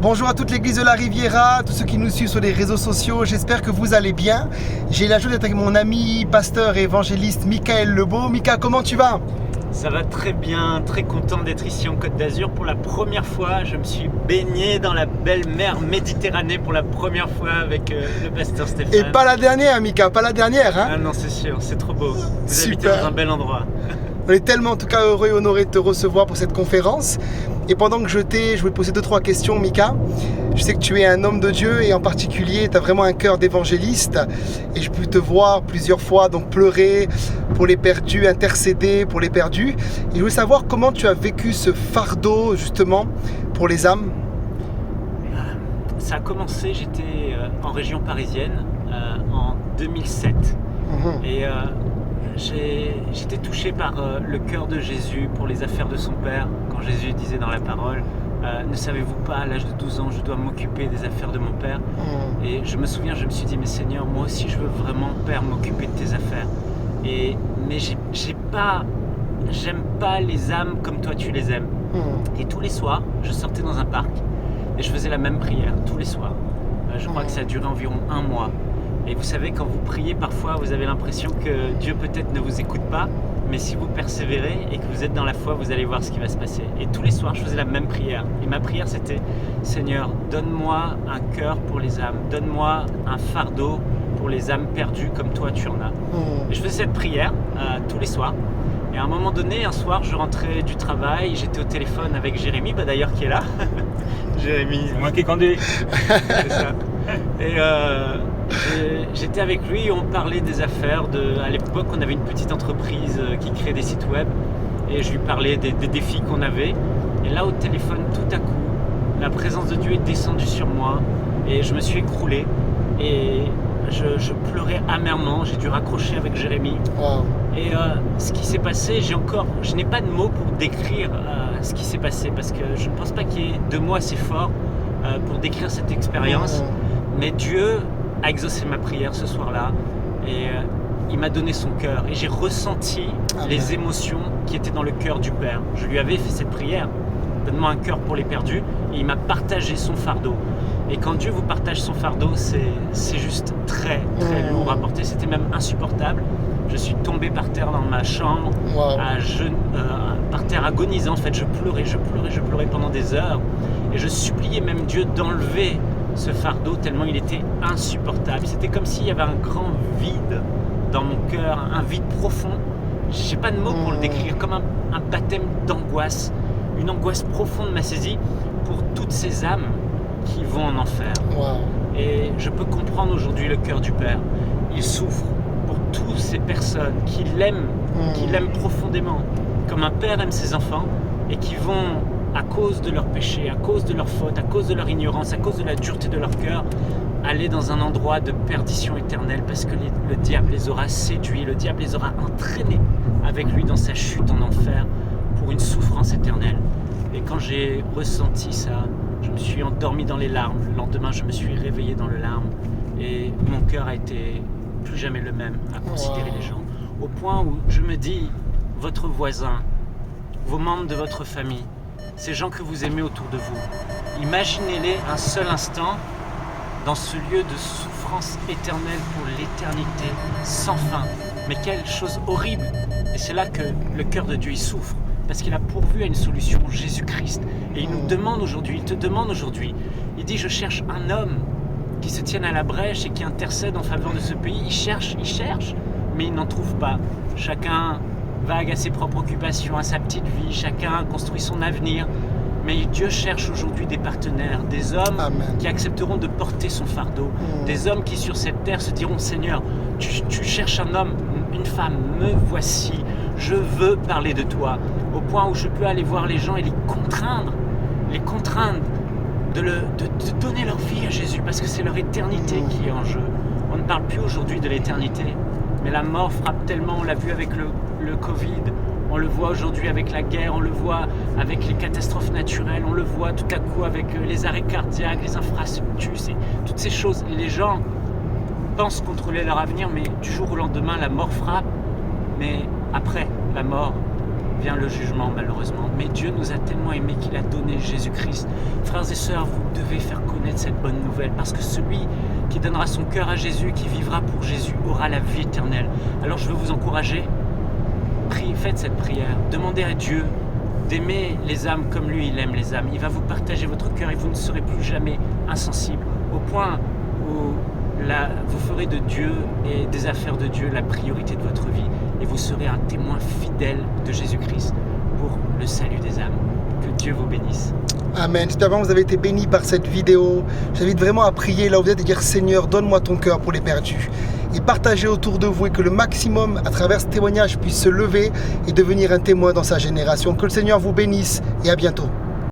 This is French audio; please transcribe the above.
Bonjour à toute l'église de la Riviera, tous ceux qui nous suivent sur les réseaux sociaux, j'espère que vous allez bien. J'ai la joie d'être avec mon ami, pasteur et évangéliste Michael Lebeau. Mika, comment tu vas? Ça va très bien, très content d'être ici en Côte d'Azur. Pour la première fois, je me suis baigné dans la belle mer Méditerranée pour la première fois avec le pasteur Stéphane. Et pas la dernière, Mika, pas la dernière, hein? Ah non, c'est sûr, c'est trop beau. Vous Super. habitez dans un bel endroit. On est tellement en tout cas heureux et honoré de te recevoir pour cette conférence. Et pendant que je voulais te poser 2-3 questions, Mika. Je sais que tu es un homme de Dieu et en particulier, tu as vraiment un cœur d'évangéliste. Et je peux te voir plusieurs fois donc pleurer pour les perdus, intercéder pour les perdus. Et je voulais savoir comment tu as vécu ce fardeau justement pour les âmes. Ça a commencé, j'étais en région parisienne en 2007. Et j'étais touché par le cœur de Jésus pour les affaires de son Père, quand Jésus disait dans la parole ne savez-vous pas, à l'âge de 12 ans, je dois m'occuper des affaires de mon Père. Et je me souviens, je me suis dit, mais Seigneur, moi aussi je veux vraiment, Père, m'occuper de tes affaires. Mais j'aime pas les âmes comme toi tu les aimes. Et tous les soirs, je sortais dans un parc et je faisais la même prière, tous les soirs. Je crois que ça a duré environ 1 mois. Et vous savez, quand vous priez, parfois, vous avez l'impression que Dieu peut-être ne vous écoute pas, mais si vous persévérez et que vous êtes dans la foi, vous allez voir ce qui va se passer. Et tous les soirs, je faisais la même prière. Et ma prière, c'était « Seigneur, donne-moi un cœur pour les âmes. Donne-moi un fardeau pour les âmes perdues comme toi, tu en as. » Et je faisais cette prière tous les soirs. Et à un moment donné, un soir, je rentrais du travail, j'étais au téléphone avec Jérémy, d'ailleurs, qui est là. Jérémy. C'est moi qui conduis. C'est ça. Et j'étais avec lui, on parlait des affaires. À l'époque, on avait une petite entreprise qui créait des sites web. Et je lui parlais des défis qu'on avait. Et là, au téléphone, tout à coup, la présence de Dieu est descendue sur moi. Et je me suis écroulé. Et je pleurais amèrement. J'ai dû raccrocher avec Jérémy. Wow. Et ce qui s'est passé, je n'ai pas de mots pour décrire ce qui s'est passé. Parce que je ne pense pas qu'il y ait de mots assez forts pour décrire cette expérience. Mais Dieu a exaucé ma prière ce soir-là et il m'a donné son cœur et j'ai ressenti les émotions qui étaient dans le cœur du Père. Je lui avais fait cette prière, donne-moi un cœur pour les perdus, et il m'a partagé son fardeau. Et quand Dieu vous partage son fardeau, c'est juste très très lourd à porter, c'était même insupportable. Je suis tombé par terre dans ma chambre, par terre agonisant. En fait, je pleurais pendant des heures et je suppliais même Dieu d'enlever ce fardeau tellement il était insupportable. C'était comme s'il y avait un grand vide dans mon cœur, un vide profond. Je n'ai pas de mots pour le décrire, comme un baptême d'angoisse. Une angoisse profonde m'a saisi pour toutes ces âmes qui vont en enfer. Et je peux comprendre aujourd'hui le cœur du Père. Il souffre pour toutes ces personnes qui l'aiment profondément, comme un père aime ses enfants, et qui vont, à cause de leur péché, à cause de leur faute, à cause de leur ignorance, à cause de la dureté de leur cœur, aller dans un endroit de perdition éternelle parce que le diable les aura séduits, le diable les aura entraînés avec lui dans sa chute en enfer pour une souffrance éternelle. Et quand j'ai ressenti ça, je me suis endormi dans les larmes. Le lendemain, je me suis réveillé dans les larmes et mon cœur a été plus jamais le même à considérer les gens. Au point où je me dis, votre voisin, vos membres de votre famille, ces gens que vous aimez autour de vous, imaginez-les un seul instant dans ce lieu de souffrance éternelle pour l'éternité sans fin. Mais quelle chose horrible! Et c'est là que le cœur de Dieu il souffre, parce qu'il a pourvu à une solution, Jésus-Christ. Et il nous demande aujourd'hui, il te demande aujourd'hui, il dit je cherche un homme qui se tienne à la brèche et qui intercède en faveur de ce pays. Il cherche, mais il n'en trouve pas. Chacun vague à ses propres occupations, à sa petite vie, chacun construit son avenir. Mais Dieu cherche aujourd'hui des partenaires, des hommes qui accepteront de porter son fardeau, des hommes qui sur cette terre se diront Seigneur, tu cherches un homme, une femme, me voici, je veux parler de toi, au point où je peux aller voir les gens et les contraindre de donner leur vie à Jésus, parce que c'est leur éternité qui est en jeu. On ne parle plus aujourd'hui de l'éternité, mais la mort frappe tellement, on l'a vu avec le Covid, on le voit aujourd'hui avec la guerre, on le voit avec les catastrophes naturelles, on le voit tout à coup avec les arrêts cardiaques, les infrastructures, toutes ces choses. Les gens pensent contrôler leur avenir, mais du jour au lendemain, la mort frappe. Mais après la mort vient le jugement malheureusement. Mais Dieu nous a tellement aimés qu'il a donné Jésus-Christ. Frères et sœurs, vous devez faire connaître cette bonne nouvelle parce que celui qui donnera son cœur à Jésus, qui vivra pour Jésus, aura la vie éternelle. Alors je veux vous encourager, faites cette prière, demandez à Dieu d'aimer les âmes comme lui, il aime les âmes. Il va vous partager votre cœur et vous ne serez plus jamais insensible au point où vous ferez de Dieu et des affaires de Dieu la priorité de votre vie et vous serez un témoin fidèle de Jésus-Christ pour le salut des âmes. Que Dieu vous bénisse. Amen. J'espère que vous avez été bénis par cette vidéo. J'invite vraiment à prier là où vous êtes et dire Seigneur, donne-moi ton cœur pour les perdus. Et partagez autour de vous et que le maximum à travers ce témoignage puisse se lever et devenir un témoin dans sa génération. Que le Seigneur vous bénisse et à bientôt.